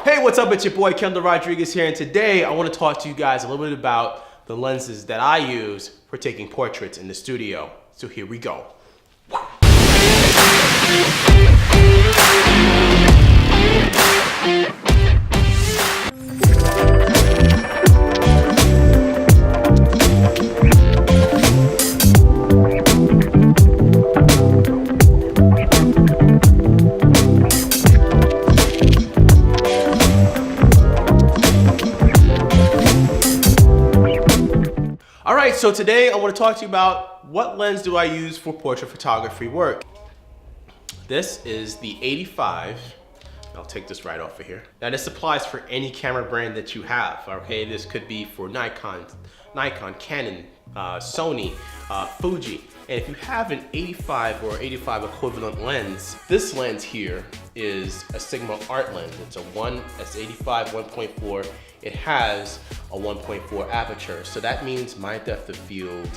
Hey, what's up? It's your boy Kendall Rodriguez here, and today I want to talk to you guys a little bit about the lenses that I use for taking portraits in the studio. So here we go. Alright, so today I want to talk to you about what lens do I use for portrait photography work. This is the 85. I'll take this right off of here. Now this applies for any camera brand that you have, okay? This could be for Nikon, Canon, Sony, Fuji. And if you have an 85 or 85 equivalent lens, this lens here is a Sigma Art lens. It's a 85 1.4. It has a 1.4 aperture. So that means my depth of field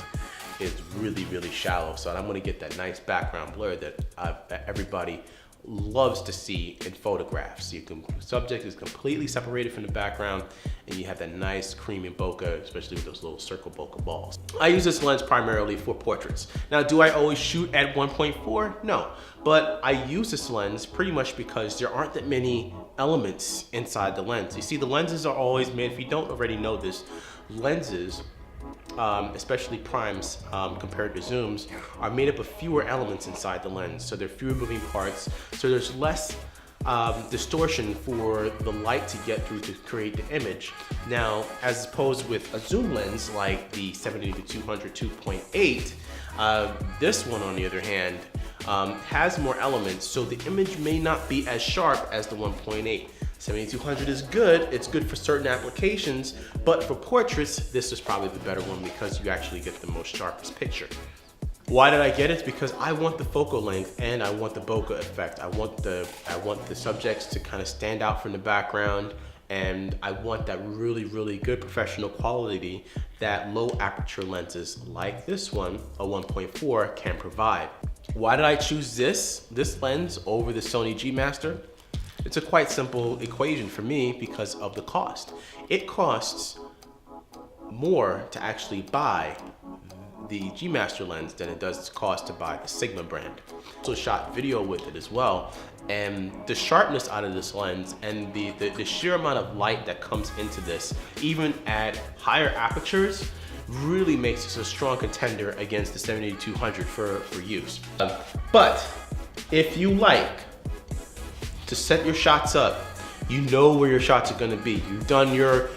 is really, really shallow. So I'm gonna get that nice background blur that everybody loves to see in photographs. The subject is completely separated from the background and you have that nice creamy bokeh, especially with those little circle bokeh balls. I use this lens primarily for portraits. Now, do I always shoot at 1.4? No, but I use this lens pretty much because there aren't that many elements inside the lens. You see, the lenses are always made, if you don't already know this, lenses especially primes compared to zooms, are made up of fewer elements inside the lens. So there are fewer moving parts. So there's less distortion for the light to get through to create the image. Now, as opposed with a zoom lens like the 70-200 2.8, this one on the other hand has more elements, so the image may not be as sharp as the 1.8. 7200 is good, it's good for certain applications, but for portraits, this is probably the better one because you actually get the most sharpest picture. Why did I get it? It's because I want the focal length and I want the bokeh effect. I want the subjects to kind of stand out from the background, and I want that really, really good professional quality that low aperture lenses like this one, a 1.4, can provide. Why did I choose this lens over the Sony G Master? It's a quite simple equation for me because of the cost. It costs more to actually buy the G Master lens than it does cost to buy the Sigma brand. Also shot video with it as well, and the sharpness out of this lens and the sheer amount of light that comes into this, even at higher apertures, really makes this a strong contender against the 70-200 for use. But if you like to set your shots up, you know where your shots are gonna be. You've done your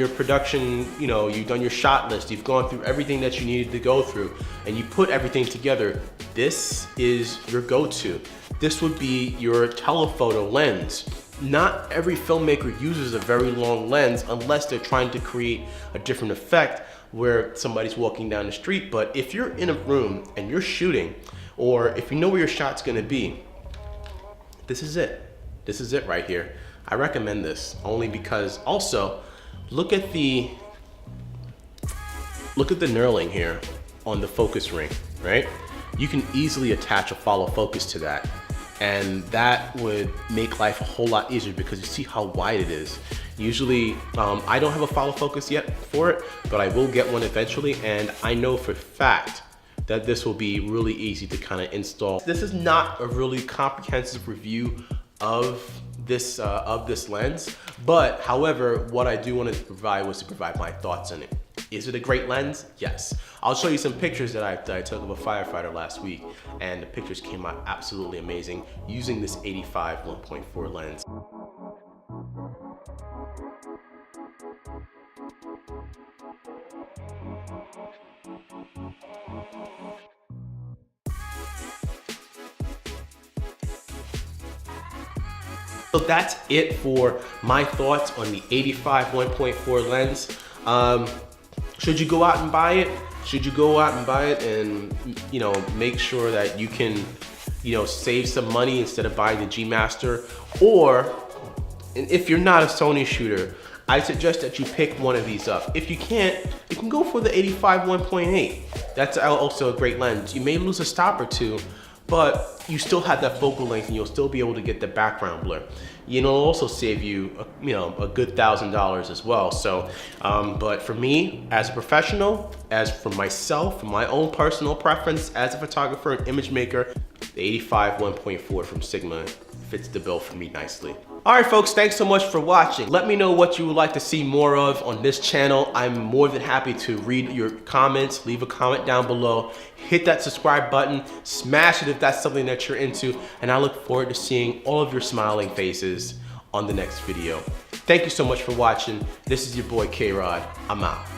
production, you've done your shot list, you've gone through everything that you needed to go through, and you put everything together. This is your go-to. This would be your telephoto lens. Not every filmmaker uses a very long lens unless they're trying to create a different effect where somebody's walking down the street. But if you're in a room and you're shooting, or if you know where your shot's gonna be, this is it. This is it right here. I recommend this only because also look at the knurling here on the focus ring, right? You can easily attach a follow focus to that, and that would make life a whole lot easier because you see how wide it is. Usually, I don't have a follow focus yet for it, but I will get one eventually, and I know for a fact that this will be really easy to kind of install. This is not a really comprehensive review of this lens, but however, what I do want to provide was to provide my thoughts on it. Is it a great lens? Yes. I'll show you some pictures that I took of a firefighter last week, and the pictures came out absolutely amazing using this 85 1.4 lens. So that's it for my thoughts on the 85 1.4 lens. Should you go out and buy it? Should you go out and buy it and make sure that you can save some money instead of buying the G Master? Or, and if you're not a Sony shooter, I suggest that you pick one of these up. If you can't, you can go for the 85 1.8. That's also a great lens. You may lose a stop or two, but you still have that focal length and you'll still be able to get the background blur. you know, also save you, a good $1,000 as well. So, but for me, as a professional, as for myself, for my own personal preference as a photographer and image maker, the 85 1.4 from Sigma fits the bill for me nicely. All right, folks, thanks so much for watching. Let me know what you would like to see more of on this channel. I'm more than happy to read your comments. Leave a comment down below. Hit that subscribe button, smash it if that's something that you're into, and I look forward to seeing all of your smiling faces on the next video. Thank you so much for watching. This is your boy K-Rod. I'm out.